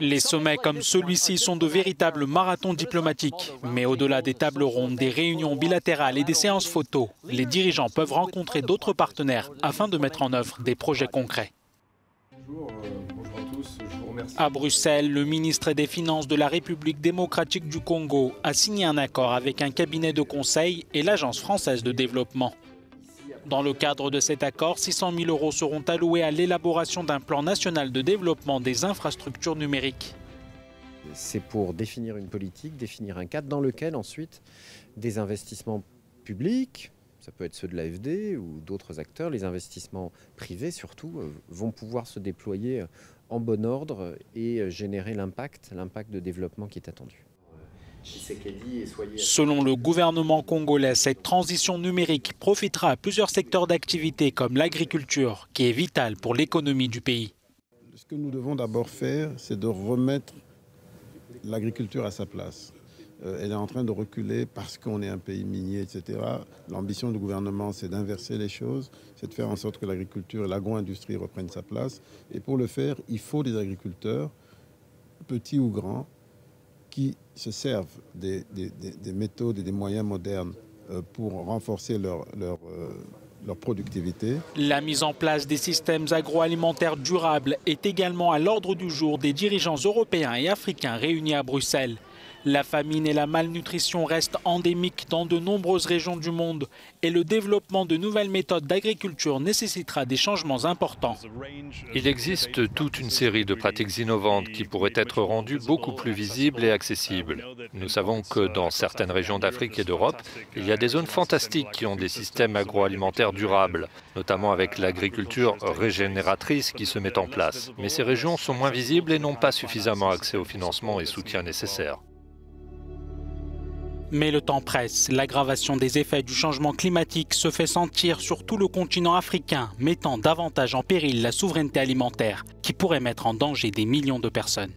Les sommets comme celui-ci sont de véritables marathons diplomatiques. Mais au-delà des tables rondes, des réunions bilatérales et des séances photos, les dirigeants peuvent rencontrer d'autres partenaires afin de mettre en œuvre des projets concrets. À Bruxelles, le ministre des Finances de la République démocratique du Congo a signé un accord avec un cabinet de conseil et l'Agence française de développement. Dans le cadre de cet accord, 600 000 € seront alloués à l'élaboration d'un plan national de développement des infrastructures numériques. C'est pour définir une politique, définir un cadre dans lequel ensuite des investissements publics, ça peut être ceux de l'AFD ou d'autres acteurs, les investissements privés surtout, vont pouvoir se déployer en bon ordre et générer l'impact de développement qui est attendu. Selon le gouvernement congolais, cette transition numérique profitera à plusieurs secteurs d'activité comme l'agriculture, qui est vitale pour l'économie du pays. Ce que nous devons d'abord faire, c'est de remettre l'agriculture à sa place. Elle est en train de reculer parce qu'on est un pays minier, etc. L'ambition du gouvernement, c'est d'inverser les choses, c'est de faire en sorte que l'agriculture et l'agro-industrie reprennent sa place. Et pour le faire, il faut des agriculteurs, petits ou grands, qui se servent des méthodes et des moyens modernes pour renforcer leur productivité. La mise en place des systèmes agroalimentaires durables est également à l'ordre du jour des dirigeants européens et africains réunis à Bruxelles. La famine et la malnutrition restent endémiques dans de nombreuses régions du monde et le développement de nouvelles méthodes d'agriculture nécessitera des changements importants. Il existe toute une série de pratiques innovantes qui pourraient être rendues beaucoup plus visibles et accessibles. Nous savons que dans certaines régions d'Afrique et d'Europe, il y a des zones fantastiques qui ont des systèmes agroalimentaires durables, notamment avec l'agriculture régénératrice qui se met en place. Mais ces régions sont moins visibles et n'ont pas suffisamment accès au financement et soutien nécessaires. Mais le temps presse. L'aggravation des effets du changement climatique se fait sentir sur tout le continent africain, mettant davantage en péril la souveraineté alimentaire, qui pourrait mettre en danger des millions de personnes.